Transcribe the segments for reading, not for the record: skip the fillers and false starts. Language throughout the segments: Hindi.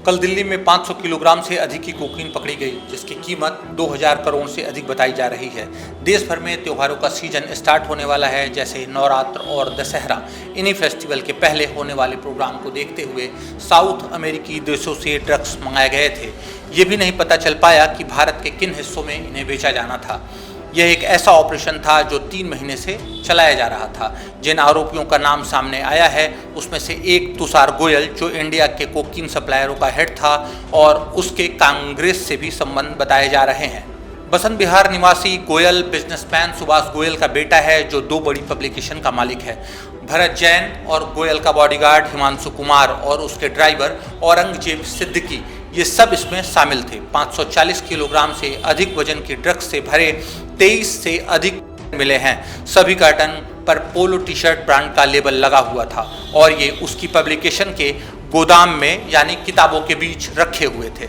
कल दिल्ली में 500 किलोग्राम से अधिक की कोकीन पकड़ी गई, जिसकी कीमत 2000 करोड़ से अधिक बताई जा रही है। देश भर में त्योहारों का सीजन स्टार्ट होने वाला है, जैसे नवरात्र और दशहरा। इन्हीं फेस्टिवल के पहले होने वाले प्रोग्राम को देखते हुए साउथ अमेरिकी देशों से ड्रग्स मंगाए गए थे। ये भी नहीं पता चल पाया कि भारत के किन हिस्सों में इन्हें बेचा जाना था। यह एक ऐसा ऑपरेशन था जो 3 महीने से चलाया जा रहा था। जिन आरोपियों का नाम सामने आया है उसमें से एक तुषार गोयल, जो इंडिया के कोकीन सप्लायरों का हेड था, और उसके कांग्रेस से भी संबंध बताए जा रहे हैं। बसंत विहार निवासी गोयल बिजनेसमैन सुभाष गोयल का बेटा है, जो 2 बड़ी पब्लिकेशन का मालिक है। भरत जैन और गोयल का बॉडीगार्ड हिमांशु कुमार और उसके ड्राइवर औरंगजेब सिद्दीकी, ये सब इसमें शामिल थे। 540 किलोग्राम से अधिक वजन की ड्रग्स से भरे 23 से अधिक मिले हैं। सभी कार्टन पर पोलो टी शर्ट ब्रांड का लेबल लगा हुआ था और ये उसकी पब्लिकेशन के गोदाम में यानी किताबों के बीच रखे हुए थे।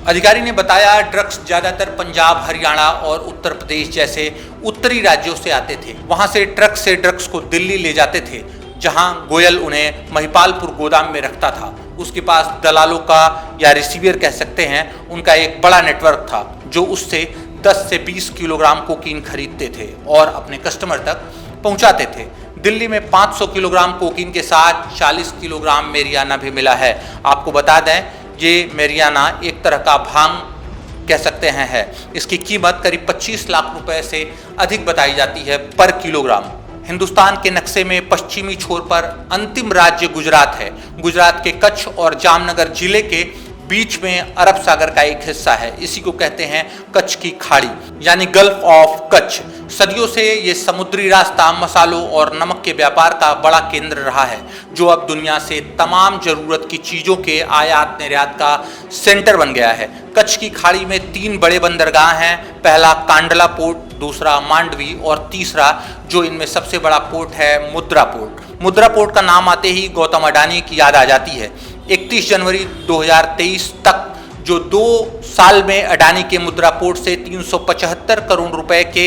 अधिकारी ने बताया ड्रग्स ज़्यादातर पंजाब, हरियाणा और उत्तर प्रदेश जैसे उत्तरी राज्यों से आते थे। वहाँ से ट्रक से ड्रग्स को दिल्ली ले जाते थे, जहाँ गोयल उन्हें महिपालपुर गोदाम में रखता था। उसके पास दलालों का या रिसीवियर कह सकते हैं, उनका एक बड़ा नेटवर्क था जो उससे 10 से 20 किलोग्राम कोकीन खरीदते थे और अपने कस्टमर तक पहुंचाते थे। दिल्ली में 500 किलोग्राम कोकीन के साथ 40 किलोग्राम मेरियाना भी मिला है। आपको बता दें, ये मेरियाना एक तरह का भांग कह सकते हैं है। इसकी कीमत करीब 25 लाख रुपए से अधिक बताई जाती है पर किलोग्राम। हिंदुस्तान के नक्शे में पश्चिमी छोर पर अंतिम राज्य गुजरात है। गुजरात के कच्छ और जामनगर जिले के बीच में अरब सागर का एक हिस्सा है। इसी को कहते हैं कच्छ की खाड़ी यानी गल्फ ऑफ कच्छ। सदियों से ये समुद्री रास्ता मसालों और नमक के व्यापार का बड़ा केंद्र रहा है, जो अब दुनिया से तमाम जरूरत की चीज़ों के आयात निर्यात का सेंटर बन गया है। कच्छ की खाड़ी में 3 बड़े बंदरगाह हैं। पहला कांडला पोर्ट, दूसरा मांडवी और तीसरा, जो इनमें सबसे बड़ा पोर्ट है, मुद्रा पोर्ट। मुद्रा पोर्ट का नाम आते ही गौतम अडानी की याद आ जाती है। 31 जनवरी 2023 तक जो 2 साल में अडानी के मुद्रा पोर्ट से 375 करोड़ रुपए के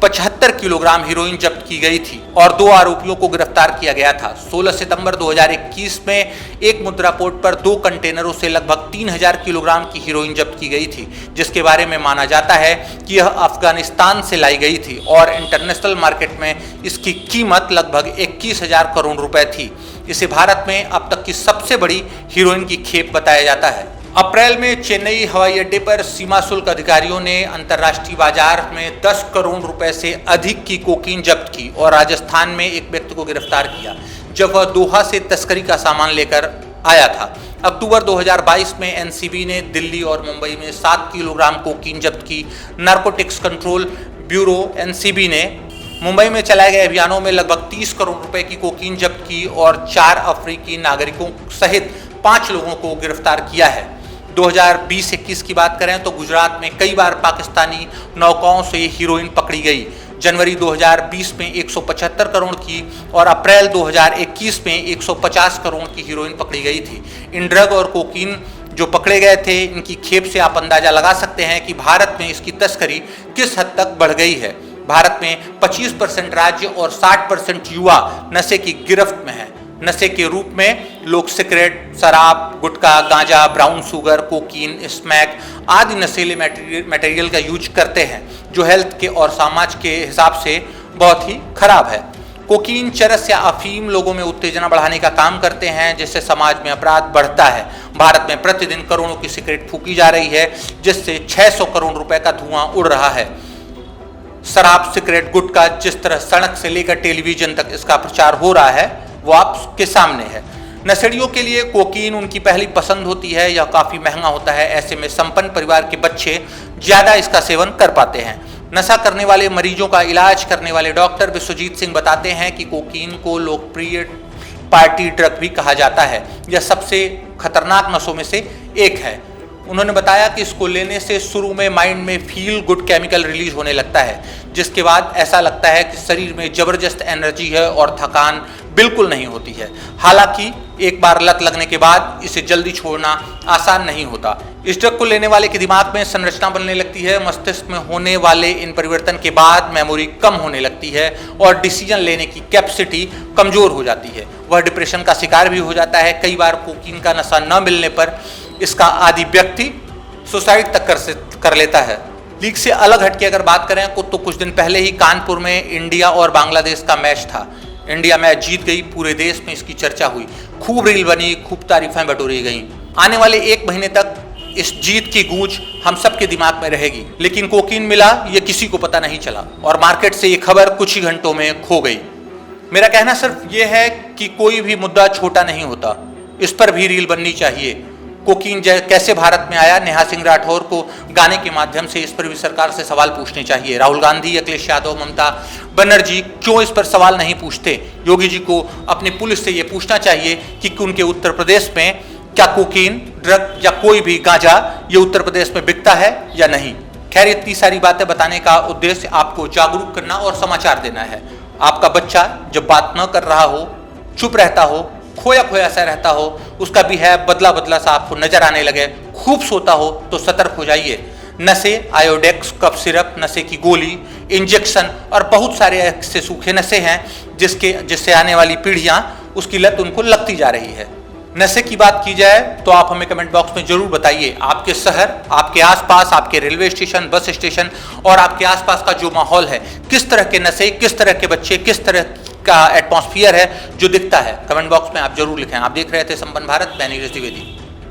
75 किलोग्राम हीरोइन जब्त की गई थी और 2 आरोपियों को गिरफ्तार किया गया था। 16 सितंबर 2021 में एक मुद्रा पोर्ट पर 2 कंटेनरों से लगभग 3000 किलोग्राम की हीरोइन जब्त की गई थी, जिसके बारे में माना जाता है कि यह अफगानिस्तान से लाई गई थी और इंटरनेशनल मार्केट में इसकी कीमत लगभग 21,000 करोड़ रुपए थी। इसे भारत में अब तक की सबसे बड़ी हीरोइन की खेप बताया जाता है। अप्रैल में चेन्नई हवाई अड्डे पर सीमा शुल्क अधिकारियों ने अंतर्राष्ट्रीय बाजार में 10 करोड़ रुपए से अधिक की कोकीन जब्त की और राजस्थान में एक व्यक्ति को गिरफ्तार किया, जब वह दोहा से तस्करी का सामान लेकर आया था। अक्टूबर 2022 में एनसीबी ने दिल्ली और मुंबई में 7 किलोग्राम कोकीन जब्त की। नारकोटिक्स कंट्रोल ब्यूरो एनसीबी ने मुंबई में चलाए गए अभियानों में लगभग 30 करोड़ रुपए की कोकीन जब्त की और 4 अफ्रीकी नागरिकों सहित 5 लोगों को गिरफ्तार किया है। 2020-21 की बात करें तो गुजरात में कई बार पाकिस्तानी नौकाओं से हीरोइन पकड़ी गई। जनवरी 2020 में 175 करोड़ की और अप्रैल 2021 में 150 करोड़ की हीरोइन पकड़ी गई थी। इन ड्रग और कोकीन जो पकड़े गए थे, इनकी खेप से आप अंदाजा लगा सकते हैं कि भारत में इसकी तस्करी किस हद तक बढ़ गई है। भारत में 25% राज्य और 60% युवा नशे की गिरफ्त में है। नशे के रूप में लोग सिगरेट, शराब, गुटखा, गांजा, ब्राउन शुगर, कोकीन, स्मैक आदि नशीले मटेरियल का यूज करते हैं, जो हेल्थ के और समाज के हिसाब से बहुत ही खराब है। कोकीन, चरस या अफीम लोगों में उत्तेजना बढ़ाने का काम करते हैं, जिससे समाज में अपराध बढ़ता है। भारत में प्रतिदिन करोड़ों की सिगरेट फूकी जा रही है, जिससे 600 करोड़ रुपए का धुआं उड़ रहा है। शराब, सिगरेट, गुटखा, जिस तरह सड़क से लेकर टेलीविजन तक इसका प्रचार हो रहा है, वो आपके सामने है। नशेड़ियों के लिए कोकीन उनकी पहली पसंद होती है। यह काफ़ी महंगा होता है। ऐसे में संपन्न परिवार के बच्चे ज़्यादा इसका सेवन कर पाते हैं। नशा करने वाले मरीजों का इलाज करने वाले डॉक्टर विश्वजीत सिंह बताते हैं कि कोकीन को लोकप्रिय पार्टी ड्रग भी कहा जाता है। यह सबसे खतरनाक नशों में से एक है। उन्होंने बताया कि इसको लेने से शुरू में माइंड में फील गुड केमिकल रिलीज होने लगता है, जिसके बाद ऐसा लगता है कि शरीर में जबरदस्त एनर्जी है और थकान बिल्कुल नहीं होती है। हालांकि एक बार लत लगने के बाद इसे जल्दी छोड़ना आसान नहीं होता। इस ड्रग को लेने वाले के दिमाग में संरचना बनने लगती है। मस्तिष्क में होने वाले इन परिवर्तन के बाद मेमोरी कम होने लगती है और डिसीजन लेने की कैपेसिटी कमजोर हो जाती है। वह डिप्रेशन का शिकार भी हो जाता है। कई बार कोकीन का नशा न मिलने पर इसका आदि व्यक्ति सुसाइड तक कर लेता है। लीग से अलग हटके अगर बात करें तो कुछ दिन पहले ही कानपुर में इंडिया और बांग्लादेश का मैच था। इंडिया मैच जीत गई, पूरे देश में इसकी चर्चा हुई, खूब रील बनी, खूब तारीफें बटोरी गई। आने वाले 1 महीने तक इस जीत की गूंज हम सबके दिमाग में रहेगी, लेकिन कोकीन मिला ये किसी को पता नहीं चला और मार्केट से ये खबर कुछ ही घंटों में खो गई। मेरा कहना सिर्फ ये है कि कोई भी मुद्दा छोटा नहीं होता, इस पर भी रील बननी चाहिए। कोकीन कैसे भारत में आया, नेहा सिंह राठौर को गाने के माध्यम से इस पर भी सरकार से सवाल पूछने चाहिए। राहुल गांधी, अखिलेश यादव, ममता बनर्जी क्यों इस पर सवाल नहीं पूछते? योगी जी को अपनी पुलिस से ये पूछना चाहिए कि उनके उत्तर प्रदेश में क्या कोकीन, ड्रग या कोई भी गांजा ये उत्तर प्रदेश में बिकता है या नहीं। खैर, इतनी सारी बातें बताने का उद्देश्य आपको जागरूक करना और समाचार देना है। आपका बच्चा जब बात न कर रहा हो, चुप रहता हो, खोया खोया सा रहता हो, उसका भी है बदला बदला सा आपको नजर आने लगे, खूब सोता हो, तो सतर्क हो जाइए। नशे, आयोडेक्स, कफ सिरप, नशे की गोली, इंजेक्शन और बहुत सारे ऐसे सूखे नशे हैं जिससे आने वाली पीढ़ियां उसकी लत उनको लगती जा रही है। नशे की बात की जाए तो आप हमें कमेंट बॉक्स में जरूर बताइए, आपके शहर, आपके आसपास, आपके रेलवे स्टेशन, बस स्टेशन और आपके आसपास का जो माहौल है, किस तरह के नशे, किस तरह के बच्चे, किस तरह का एटमॉस्फेयर है जो दिखता है। कमेंट बॉक्स में आप जरूर लिखें। आप देख रहे थे संपन्न भारत, मैं नीरज द्विवेदी।